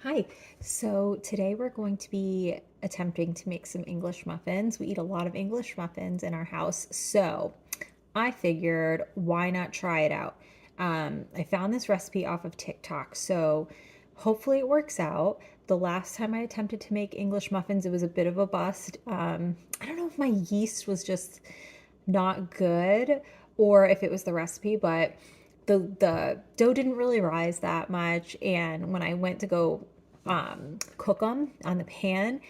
Hi. So today we're going to be attempting to make some English muffins. We eat a lot of English muffins in our house, so I figured why not try it out? I found this recipe off of TikTok, so hopefully it works out. The last time I attempted to make English muffins, it was a bit of a bust. I don't know if my yeast was just not good or if it was the recipe, but the dough didn't really rise that much. And when I went to go cook them on the pan,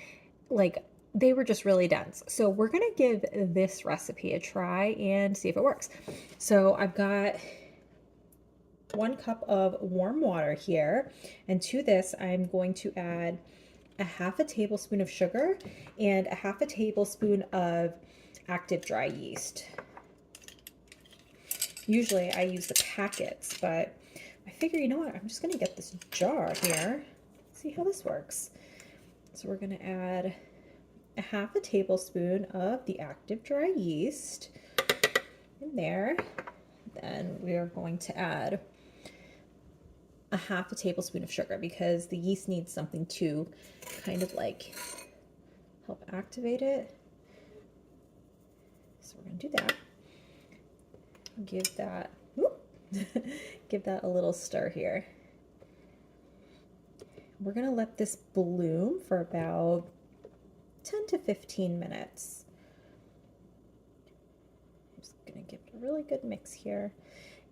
like they were just really dense. So we're gonna give this recipe a try and see if it works. So I've got 1 cup of warm water here, and to this I'm going to add a half a tablespoon of sugar and a half a tablespoon of active dry yeast. Usually I use the packets, but I figure, you know what, I'm just gonna get this jar here, see how this works. So we're gonna add a half a tablespoon of the active dry yeast in there. Then we are going to add a half a tablespoon of sugar because the yeast needs something to kind of like help activate it. So we're gonna do that. Give that, give that a little stir here. We're gonna let this bloom for about 10 to 15 minutes. I'm just gonna give it a really good mix here.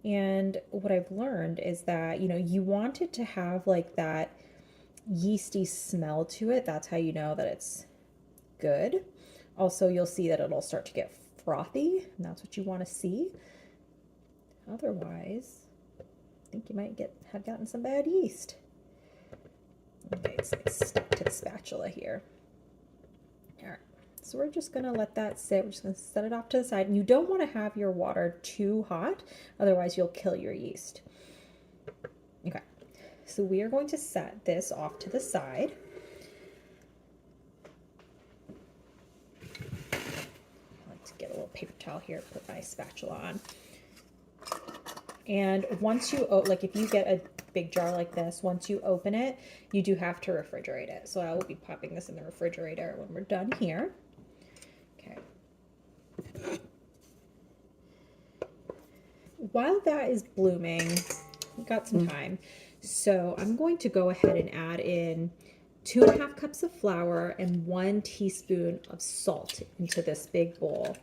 And what I've learned is that, you want it to have like that yeasty smell to it. That's how you know that it's good. Also, you'll see that it'll start to get frothy, and that's what you want to see. Otherwise, I think you might have gotten some bad yeast. Okay, it's stuck to the spatula here. All right, so we're just gonna let that sit. We're just gonna set it off to the side. And you don't want to have your water too hot, otherwise you'll kill your yeast. Okay, so we are going to set this off to the side. I like to get a little paper towel here, put my spatula on. And once you, like if you get a big jar like this, once you open it, you do have to refrigerate it. So I will be popping this in the refrigerator when we're done here. Okay. While that is blooming, we've got some time. So I'm going to go ahead and add in 2.5 cups of flour and 1 teaspoon of salt into this big bowl.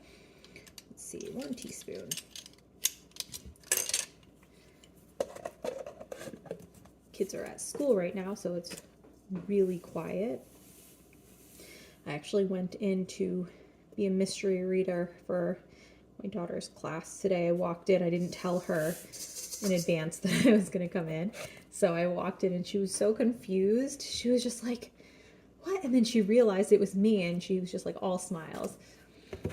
Let's see, 1 teaspoon. Kids are at school right now, so it's really quiet. I actually went in to be a mystery reader for my daughter's class today. I walked in, I didn't tell her in advance that I was going to come in. So I walked in and she was so confused. She was just like, what? And then she realized it was me and she was just like all smiles. So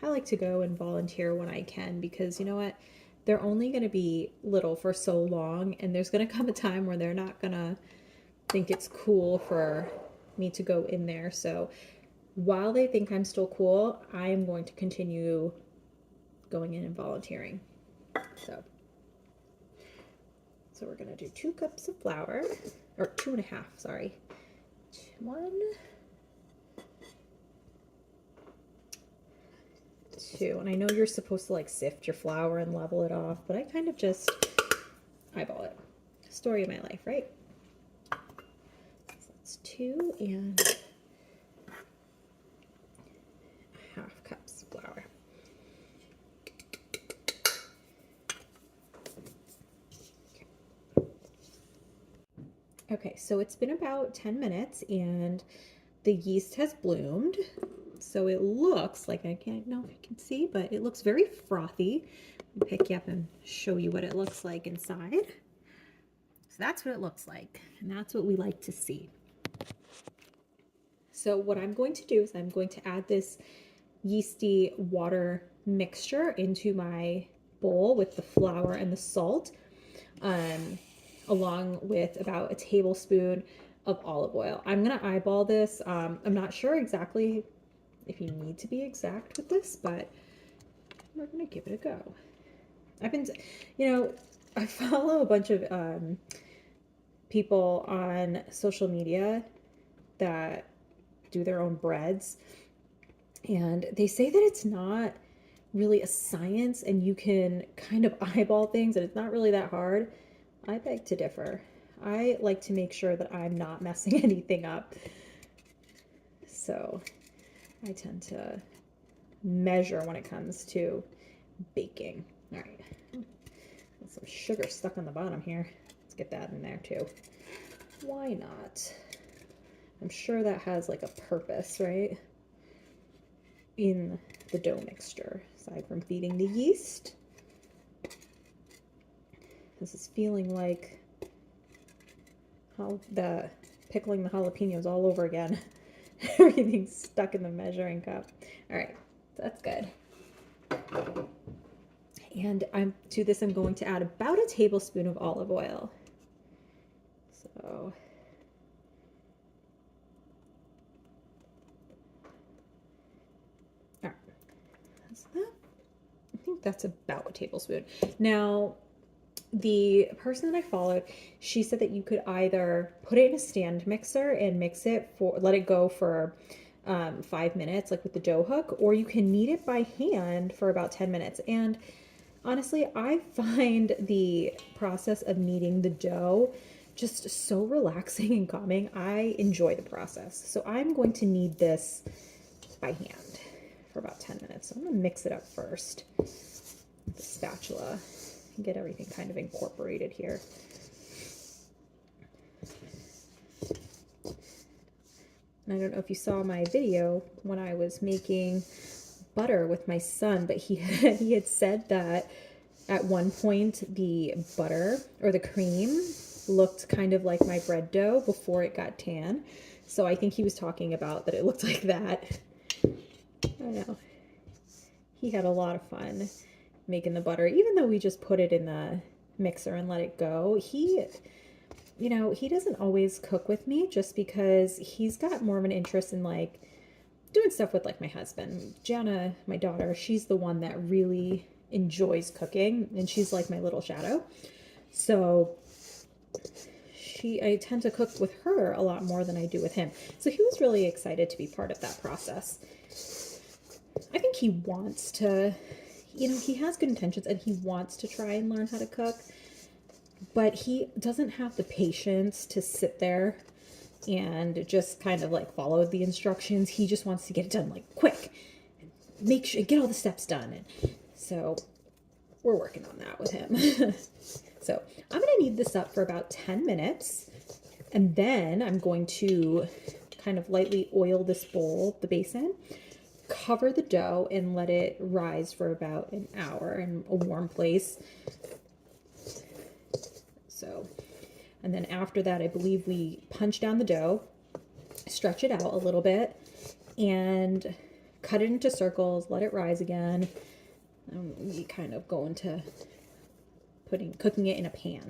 I like to go and volunteer when I can because you know what? They're only going to be little for so long, and there's going to come a time where they're not going to think it's cool for me to go in there. So while they think I'm still cool, I am going to continue going in and volunteering. So we're going to do 2 cups of flour, or 2.5, sorry. 1, 2, and I know you're supposed to like sift your flour and level it off, but I kind of just eyeball it. Story of my life, right? So that's 2 and 1/2 cups of flour. Okay, so it's been about 10 minutes and the yeast has bloomed. So it looks like, I can't know if you can see, but it looks very frothy. I'll pick you up and show you what it looks like inside. So that's what it looks like, and that's what we like to see. So what I'm going to do is I'm going to add this yeasty water mixture into my bowl with the flour and the salt, along with about a tablespoon of olive oil. I'm gonna eyeball this. I'm not sure exactly if you need to be exact with this, but we're gonna give it a go. I've been, I follow a bunch of people on social media that do their own breads, and they say that it's not really a science and you can kind of eyeball things and it's not really that hard. I beg to differ. I like to make sure that I'm not messing anything up. So I tend to measure when it comes to baking. All right. There's some sugar stuck on the bottom here. Let's get that in there too. Why not? I'm sure that has like a purpose, right? In the dough mixture, aside from feeding the yeast. This is feeling like the pickling the jalapenos all over again. Everything's stuck in the measuring cup. All right, so that's good. And to this I'm going to add about a tablespoon of olive oil. So all right, that's that. I think that's about a tablespoon. Now, the person that I followed, she said that you could either put it in a stand mixer and mix it let it go for 5 minutes, like with the dough hook, or you can knead it by hand for about 10 minutes. And honestly, I find the process of kneading the dough just so relaxing and calming. I enjoy the process. So I'm going to knead this by hand for about 10 minutes. So I'm going to mix it up first with the spatula and get everything kind of incorporated here. And I don't know if you saw my video when I was making butter with my son, but he had said that at one point the butter or the cream looked kind of like my bread dough before it got tan. So I think he was talking about that it looked like that. I don't know. He had a lot of fun making the butter, even though we just put it in the mixer and let it go. He doesn't always cook with me just because he's got more of an interest in like doing stuff with like my husband. Jana, my daughter, she's the one that really enjoys cooking and she's like my little shadow. So I tend to cook with her a lot more than I do with him. So he was really excited to be part of that process. I think he wants to, he has good intentions and he wants to try and learn how to cook, but he doesn't have the patience to sit there and just kind of like follow the instructions. He just wants to get it done like quick, make sure, get all the steps done. And so we're working on that with him. So I'm going to knead this up for about 10 minutes. And then I'm going to kind of lightly oil this bowl, the basin, cover the dough and let it rise for about an hour in a warm place. So, and then after that, I believe we punch down the dough, stretch it out a little bit, and cut it into circles, let it rise again. We kind of go into cooking it in a pan.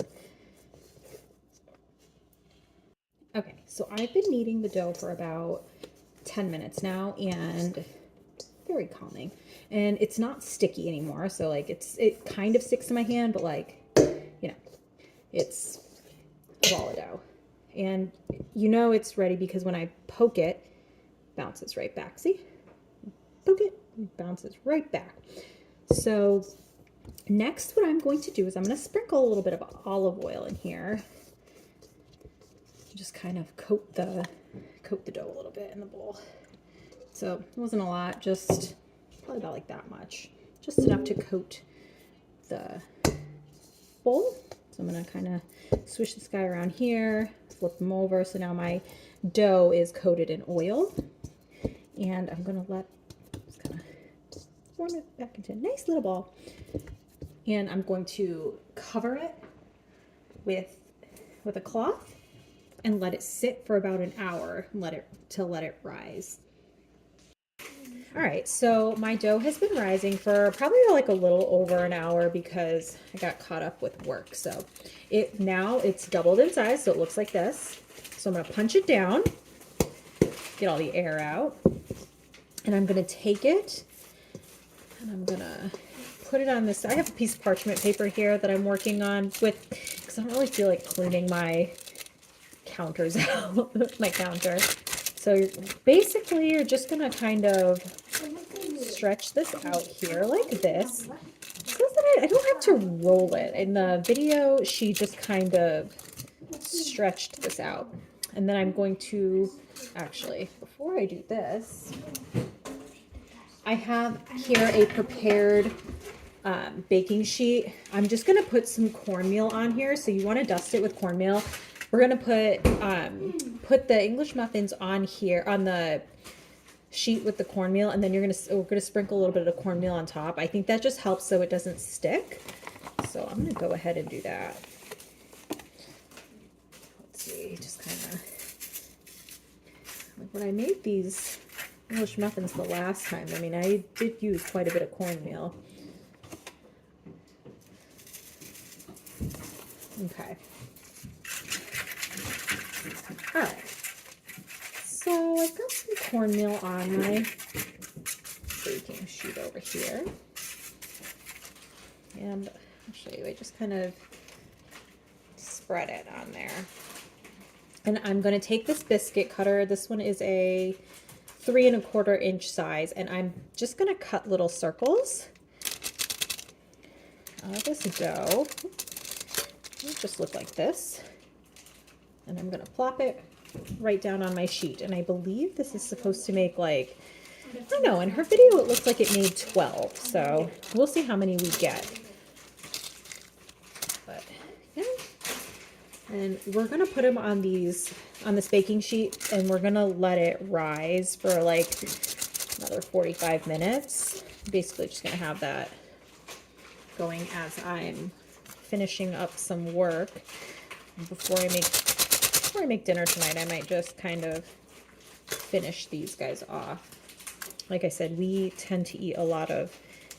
Okay, so I've been kneading the dough for about 10 minutes now, and very calming. And it's not sticky anymore, so like it kind of sticks to my hand, but like, it's a ball of dough. And it's ready because when I poke it, it bounces right back. See? Poke it, it bounces right back. So next, what I'm going to do is I'm going to sprinkle a little bit of olive oil in here. Just kind of coat the dough a little bit in the bowl. So it wasn't a lot, just probably about like that much. Just enough to coat the bowl. So I'm going to kind of swish this guy around here, flip them over. So now my dough is coated in oil. And I'm going to just kind of form it back into a nice little ball. And I'm going to cover it with a cloth and let it sit for about an hour, let it rise. All right, so my dough has been rising for probably like a little over an hour because I got caught up with work. So now it's doubled in size, so it looks like this. So I'm gonna punch it down, get all the air out, and I'm gonna take it and I'm gonna put it on this. I have a piece of parchment paper here that I'm working on with, because I don't really feel like cleaning my counters out, my counter. So basically you're just gonna kind of stretch this out here like this. So that I don't have to roll it. In the video, she just kind of stretched this out. And then I'm going to, actually, before I do this, I have here a prepared baking sheet. I'm just gonna put some cornmeal on here. So you wanna dust it with cornmeal. We're gonna put the English muffins on here, on the sheet with the cornmeal, and then we're gonna sprinkle a little bit of cornmeal on top. I think that just helps so it doesn't stick. So I'm gonna go ahead and do that. Let's see, just kind of like when I made these English muffins the last time, I mean, I did use quite a bit of cornmeal. Okay. All right. So I've got some cornmeal on my baking sheet over here. And I'll show you, I just kind of spread it on there. And I'm going to take this biscuit cutter. This one is a 3 1/4 inch size. And I'm just going to cut little circles out of this dough. It'll just look like this. And I'm going to plop it right down on my sheet. And I believe this is supposed to make like, I don't know, in her video it looks like it made 12. So we'll see how many we get. But yeah. And we're going to put them on this baking sheet, and we're going to let it rise for like another 45 minutes. Basically just going to have that going as I'm finishing up some work. Before I make dinner tonight, I might just kind of finish these guys off. Like I said, we tend to eat a lot of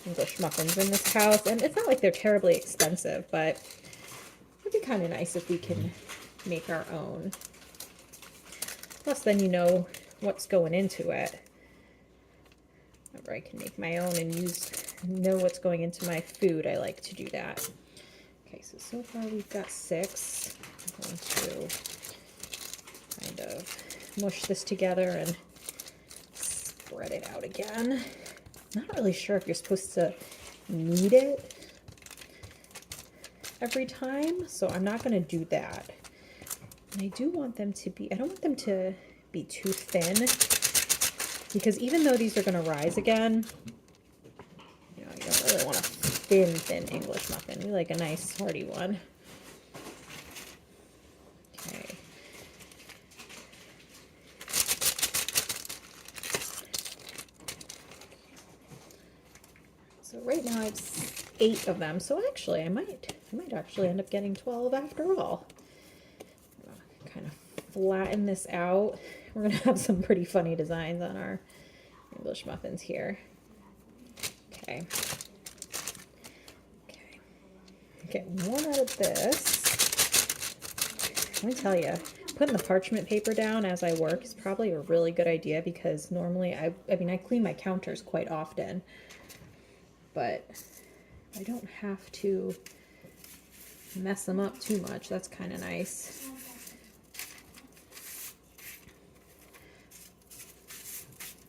English muffins in this house, and it's not like they're terribly expensive, but it'd be kind of nice if we can make our own. Plus then you know what's going into it. Whenever I can make my own and know what's going into my food, I like to do that. Okay, so far we've got 6. I'm going to kind of mush this together and spread it out again. Not really sure if you're supposed to knead it every time, so I'm not going to do that. And I do want them to be, I don't want them to be too thin, because even though these are going to rise again, you know, you don't really want a thin English muffin. We like a nice hearty one. Okay. So right now I have 8 of them. So actually I might actually end up getting 12 after all. Kind of flatten this out. We're gonna have some pretty funny designs on our English muffins here. Okay. Get one out of this. Let me tell you, putting the parchment paper down as I work is probably a really good idea, because normally I mean I clean my counters quite often, but I don't have to mess them up too much. That's kind of nice.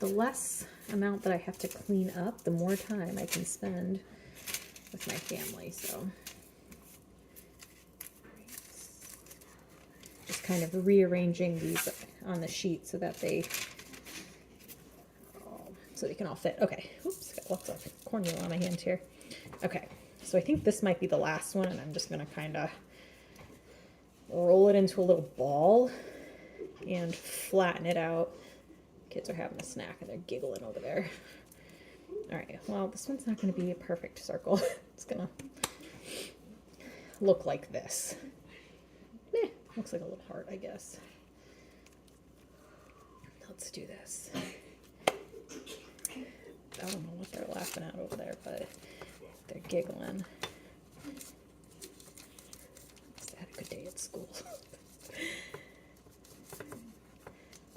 The less amount that I have to clean up, the more time I can spend with my family. So just kind of rearranging these on the sheet so that they can all fit. Okay, oops, got lots of cornmeal on my hand here. Okay, so I think this might be the last one, and I'm just gonna kind of roll it into a little ball and flatten it out. Kids are having a snack and they're giggling over there. All right, well, this one's not going to be a perfect circle. It's going to look like this. Looks like a little heart, I guess. Let's do this. I don't know what they're laughing at over there, but they're giggling. Must have had a good day at school.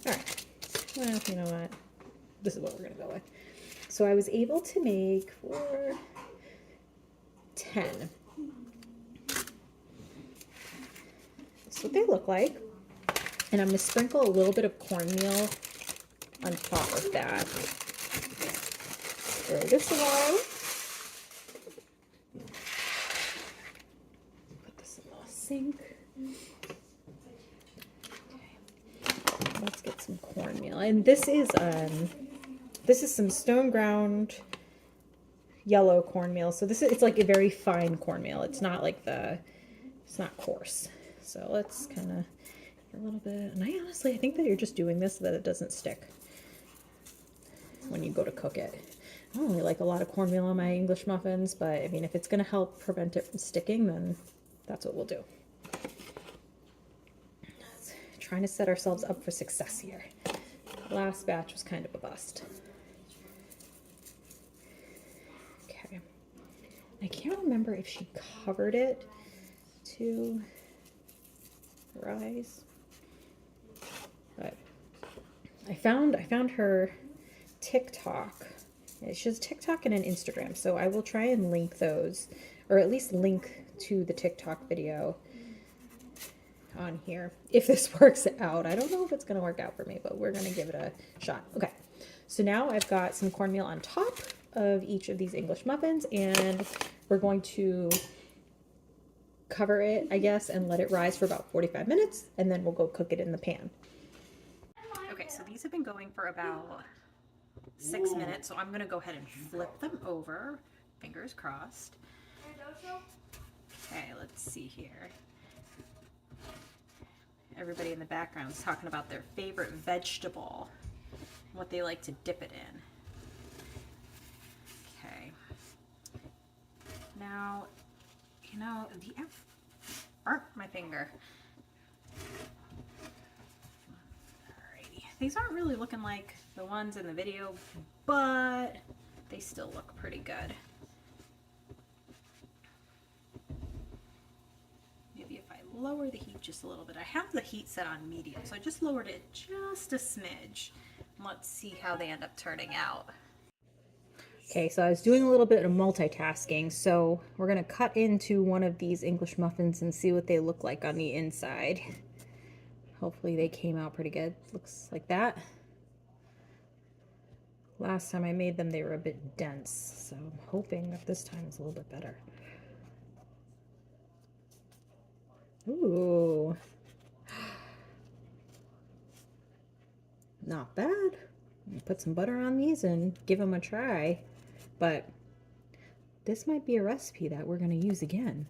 All right. Well, you know what? This is what we're going to go with. So I was able to make for 10. That's what they look like. And I'm going to sprinkle a little bit of cornmeal on top of that. Throw this away. Put this in the sink. Okay. Let's get some cornmeal. And this is some stone ground yellow cornmeal. So it's like a very fine cornmeal. It's not like it's not coarse. So let's kind of a little bit. And I think that you're just doing this so that it doesn't stick when you go to cook it. I don't really like a lot of cornmeal on my English muffins, but I mean, if it's going to help prevent it from sticking, then that's what we'll do. Trying to set ourselves up for success here. The last batch was kind of a bust. Okay. I can't remember if she covered it to rise, but I found her TikTok. She has TikTok and an Instagram, so I will try and link those, or at least link to the TikTok video on here if this works out. I don't know if it's going to work out for me, but we're going to give it a shot. Okay, so now I've got some cornmeal on top of each of these English muffins, and we're going to cover it, I guess, and let it rise for about 45 minutes, and then we'll go cook it in the pan. Okay, so these have been going for about 6 minutes, so I'm going to go ahead and flip them over. Fingers crossed. Okay, let's see here. Everybody in the background is talking about their favorite vegetable, what they like to dip it in. Okay. Now, you know, burnt my finger. Alrighty. These aren't really looking like the ones in the video, but they still look pretty good. Maybe if I lower the heat just a little bit. I have the heat set on medium, so I just lowered it just a smidge. Let's see how they end up turning out. Okay, so I was doing a little bit of multitasking, so we're going to cut into one of these English muffins and see what they look like on the inside. Hopefully they came out pretty good. Looks like that. Last time I made them, they were a bit dense, so I'm hoping that this time it's a little bit better. Ooh. Not bad. Put some butter on these and give them a try. But this might be a recipe that we're going to use again.